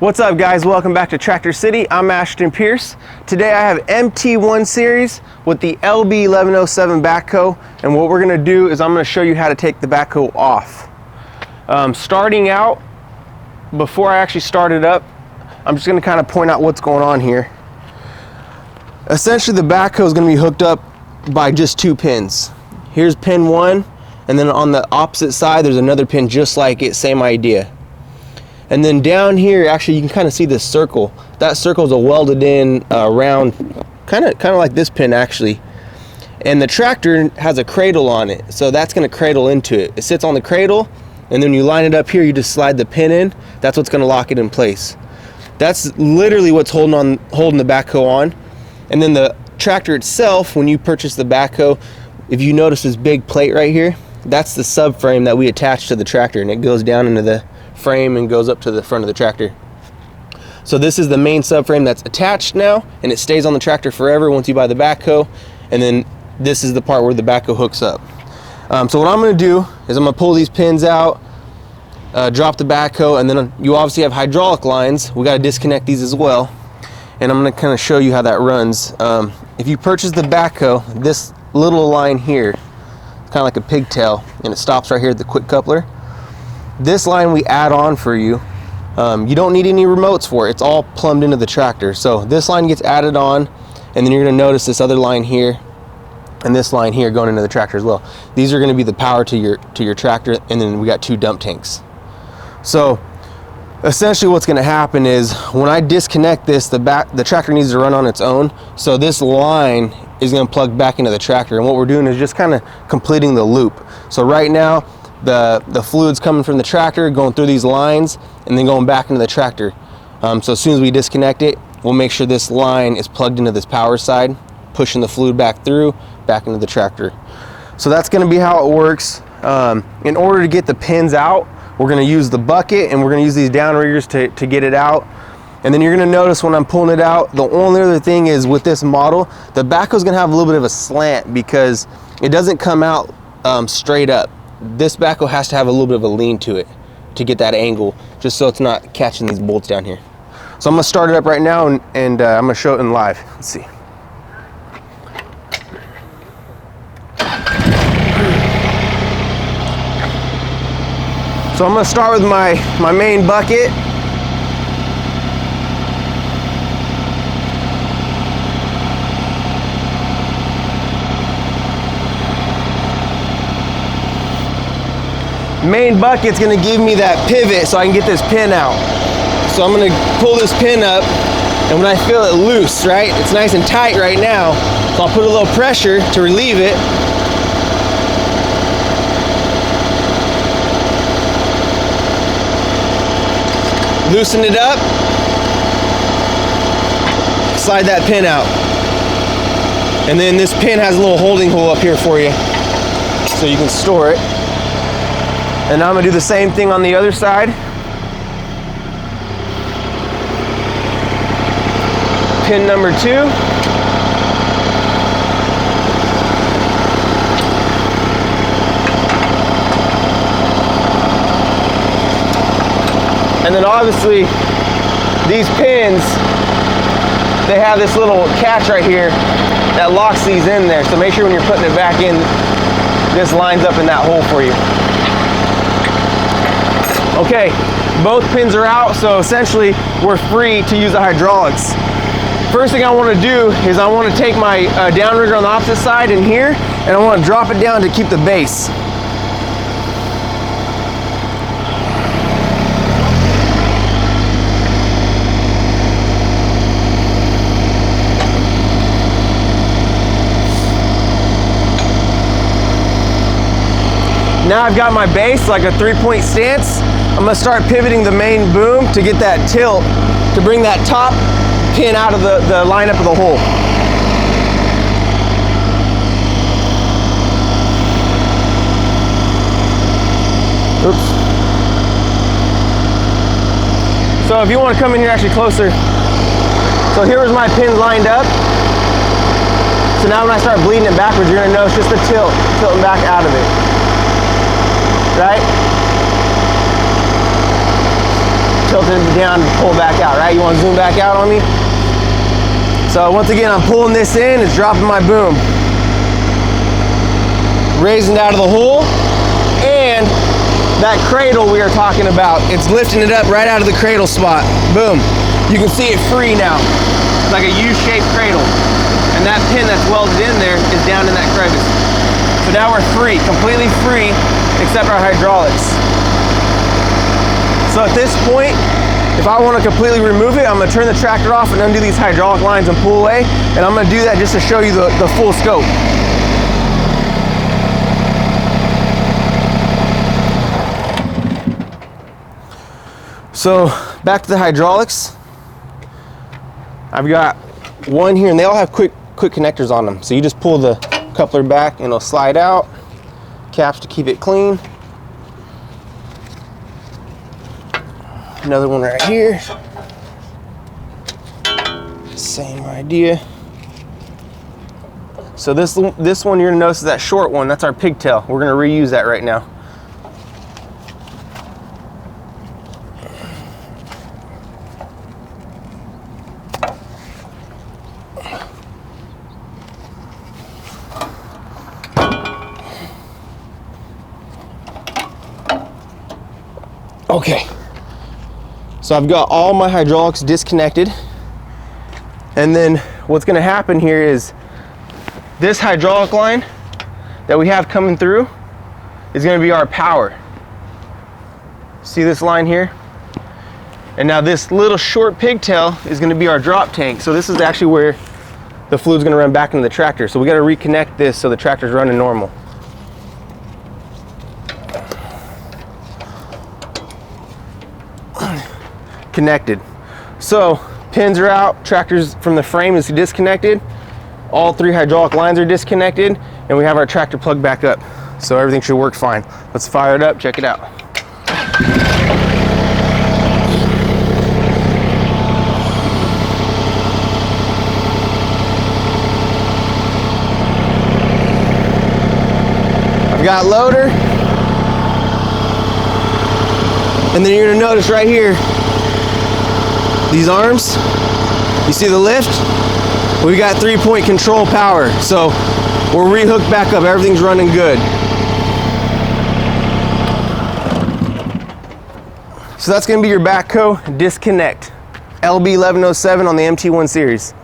What's up, guys? Welcome back to Tractor City. I'm Ashton Pierce. Today I have MT-1 series with the LB1107 backhoe, and what we're going to do is I'm going to show you how to take the backhoe off. Starting out, before I actually start it up, I'm just going to kind of point out what's going on here. Essentially, the backhoe is going to be hooked up by just two pins. Here's pin 1, and then on the opposite side there's another pin just like it, same idea. And then down here, actually, you can kind of see this circle. That circle is a welded in round, kind of like this pin actually. And the tractor has a cradle on it, so that's going to cradle into it. It sits on the cradle, and then you line it up here. You just slide the pin in. That's what's going to lock it in place. That's literally what's holding the backhoe on. And then the tractor itself, when you purchase the backhoe, if you notice this big plate right here, that's the subframe that we attach to the tractor, and it goes down into the frame and goes up to the front of the tractor. So this is the main subframe that's attached now, and it stays on the tractor forever once you buy the backhoe. And then this is the part where the backhoe hooks up. So what I'm going to do is I'm going to pull these pins out, drop the backhoe, and then you obviously have hydraulic lines. We got to disconnect these as well, and I'm going to kind of show you how that runs. If you purchase the backhoe, this little line here, kind of like a pigtail, and it stops right here at the quick coupler. This line we add on for you. You don't need any remotes for it. It's all plumbed into the tractor. So this line gets added on, and then you're going to notice this other line here and this line here going into the tractor as well. These are going to be the power to your tractor, and then we got two dump tanks. So essentially what's going to happen is when I disconnect this, the tractor needs to run on its own. So this line is going to plug back into the tractor, and what we're doing is just kind of completing the loop. So right now the fluid's coming from the tractor, going through these lines, and then going back into the tractor. So as soon as we disconnect it, we'll make sure this line is plugged into this power side, pushing the fluid back through, back into the tractor. So that's going to be how it works. In order to get the pins out, we're going to use the bucket, and we're going to use these downriggers to get it out. And then you're going to notice when I'm pulling it out, the only other thing is with this model, the backhoe's going to have a little bit of a slant because it doesn't come out straight up. This backhoe has to have a little bit of a lean to it to get that angle, just so it's not catching these bolts down here. So I'm going to start it up right now, and I'm going to show it in live. Let's see. So I'm going to start with my main bucket. Main bucket's going to give me that pivot so I can get this pin out. So I'm going to pull this pin up, and when I feel it loose, right, it's nice and tight right now, so I'll put a little pressure to relieve it. Loosen it up, slide that pin out, and then this pin has a little holding hole up here for you so you can store it. And now I'm going to do the same thing on the other side. Pin number 2. And then obviously these pins, they have this little catch right here that locks these in there. So make sure when you're putting it back in, this lines up in that hole for you. Okay, both pins are out, so essentially we're free to use the hydraulics. First thing I want to do is I want to take my downrigger on the opposite side in here, and I want to drop it down to keep the base. Now I've got my base like a 3-point stance. I'm going to start pivoting the main boom to get that tilt to bring that top pin out of the lineup of the hole. Oops. So if you want to come in here actually closer. So here was my pins lined up. So now when I start bleeding it backwards, you're going to notice just the tilting back out of it. Right? tilting it down and pull back out, right? You want to zoom back out on me? So once again, I'm pulling this in, it's dropping my boom. Raising it out of the hole, and that cradle we were talking about, it's lifting it up right out of the cradle spot. Boom. You can see it free now. It's like a U-shaped cradle. And that pin that's welded in there is down in that crevice. So now we're free, completely free, except our hydraulics. So at this point, if I want to completely remove it, I'm going to turn the tractor off and undo these hydraulic lines and pull away. And I'm going to do that just to show you the full scope. So back to the hydraulics. I've got one here, and they all have quick connectors on them. So you just pull the coupler back and it'll slide out. Caps to keep it clean. Another one right here. Same idea. So this one you're gonna notice is that short one. That's our pigtail. We're gonna reuse that right now. Okay. So I've got all my hydraulics disconnected, and then what's going to happen here is this hydraulic line that we have coming through is going to be our power. See this line here? And now this little short pigtail is going to be our drop tank. So this is actually where the fluid's going to run back into the tractor. So we got to reconnect this so the tractor's running normal. Connected. So pins are out, tractors from the frame is disconnected, all three hydraulic lines are disconnected, and we have our tractor plugged back up. So everything should work fine. Let's fire it up, check it out. I've got loader, and then you're gonna notice right here, these arms, you see the lift? We got 3-point control power. So we're rehooked back up, everything's running good. So that's gonna be your backhoe disconnect. LB1107 on the MT-1 series.